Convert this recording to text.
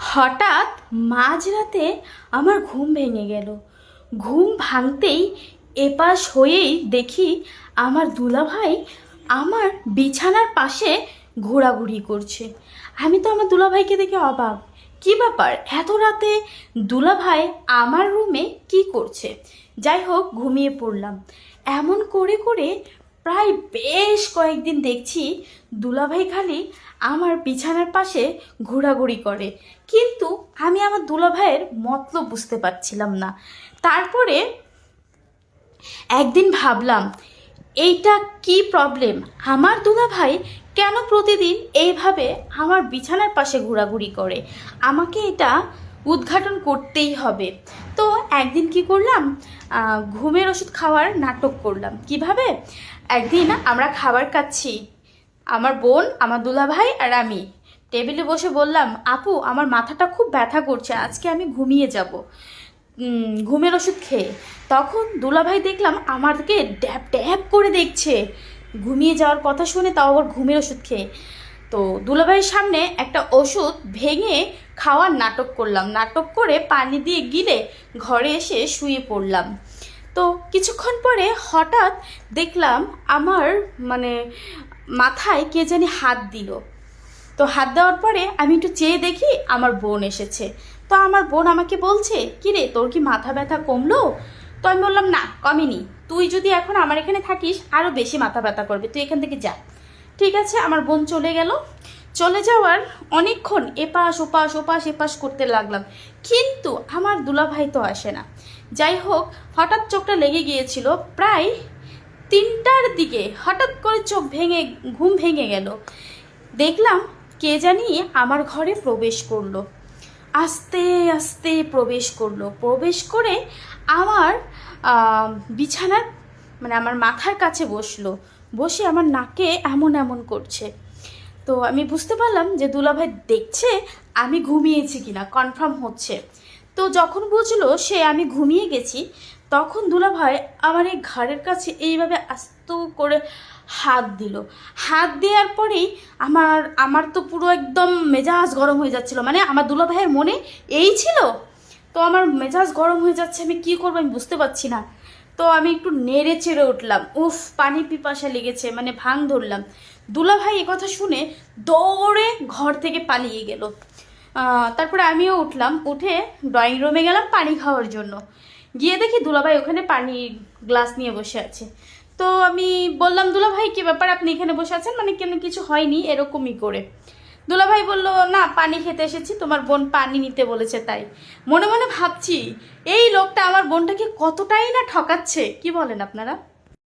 হঠাৎ মাঝরাতে আমার ঘুম ভেঙে গেল। ঘুম ভাঙতেই এপাশ হয়েই দেখি আমার দুলাভাই আমার বিছানার পাশে ঘোরাঘুরি করছে। আমি তো আমার দুলাভাইকে দেখে অবাক, কি ব্যাপার এত রাতে দুলাভাই আমার রুমে কি করছে। যাই হোক, ঘুমিয়ে পড়লাম। এমন করে করে প্রায় বেশ কয়েকদিন দেখছি দুলাভাই খালি আমার বিছানার পাশে ঘোরাঘুরি করে, কিন্তু আমি আমার দুলাভাইয়ের মতলব বুঝতে পারছিলাম না। তারপরে একদিন ভাবলাম, এইটা কি প্রবলেম, আমার দুলাভাই কেন প্রতিদিন এইভাবে আমার বিছানার পাশে ঘোরাঘুরি করে, আমাকে এটা উদ্ঘাটন করতেই হবে। তো একদিন কি করলাম, ঘুমের ওষুধ খাওয়ার নাটক করলাম। কিভাবে, একদিন আমরা খাবার খাচ্ছি, আমার বোন, আমার দুলাভাই আর আমি টেবিলে বসে বললাম, আপু আমার মাথাটা খুব ব্যথা করছে, আজকে আমি ঘুমিয়ে যাব ঘুমের ওষুধ খেয়ে। তখন দুলাভাই দেখলাম আমাদেরকে ড্যাব ড্যাব করে দেখছে, ঘুমিয়ে যাওয়ার কথা শুনে, তাও আবার ঘুমের ওষুধ খেয়ে। তো দুলাভাইয়ের সামনে একটা ওষুধ ভেঙে খাওয়ার নাটক করলাম, নাটক করে পানি দিয়ে গিলে ঘরে এসে শুয়ে পড়লাম। তো কিছুক্ষণ পরে হঠাৎ দেখলাম আমার মাথায় কে জানি হাত দিল। তো হাত দেওয়ার পরে আমি একটু চেয়ে দেখি আমার বোন এসেছে। তো আমার বোন আমাকে বলছে, কি রে তোর কি মাথা ব্যথা কমলো? তো আমি বললাম, না কমেনি, তুই যদি এখন আমার এখানে থাকিস আরও বেশি মাথা ব্যথা করবে, তুই এখান থেকে যা। ঠিক আছে, আমার বোন চলে গেল। চলে যাওয়ার অনেকক্ষণ এপাশ ওপাশ ওপাশ এপাশ করতে লাগলাম, কিন্তু আমার দুলাভাই তো আসে না। যাই হোক, হঠাৎ চোখটা লেগে গিয়েছিল প্রায় 3টার দিকে, হঠাৎ করে ঘুম ভেঙে গেল। দেখলাম কে জানি আমার ঘরে প্রবেশ করলো, আস্তে আস্তে প্রবেশ করলো। প্রবেশ করে আমার বিছানার আমার মাথার কাছে বসলো, বসে আমার নাকে এমন এমন করছে। তো আমি বুঝতে পারলাম যে দুলাভাই দেখছে আমি ঘুমিয়েছি কিনা, কনফার্ম হচ্ছে। তো যখন বুঝলো সে আমি ঘুমিয়ে গেছি, তখন দুলাভাই আমার এই ঘাড়ের কাছে এইভাবে আস্তে করে হাত দিল। হাত দেওয়ার পরেই আমার তো পুরো একদম মেজাজ গরম হয়ে যাচ্ছিল, আমার দুলাভাইয়ের মনে এই ছিল। তো আমার মেজাজ গরম হয়ে যাচ্ছে, আমি কি করবো আমি বুঝতে পারছি না। তো আমি একটু নেড়ে চেড়ে উঠলাম, উফ পানি পিপাসা লেগেছে, ভাং ধরলাম। দুলাভাই এ কথা শুনে দৌড়ে ঘর থেকে পালিয়ে গেল। তারপরে আমিও উঠলাম, উঠে ড্রয়িং রুমে গেলাম পানি খাওয়ার জন্য। গিয়ে দেখি দুলাভাই ওখানে পানির গ্লাস নিয়ে বসে আছে। তো আমি বললাম, দুলাভাই কি ব্যাপার, আপনি এখানে বসে আছেন, কেন কিছু হয়নি এরকমই করে। দুলাভাই বলল, না পানি খেতে এসেছি, তোমার বোন পানি নিতে বলেছে তাই। মনে মনে ভাবছি এই লোকটা আমার বোনটাকে কতটাই না ঠকাচ্ছে, কি বলেন আপনারা?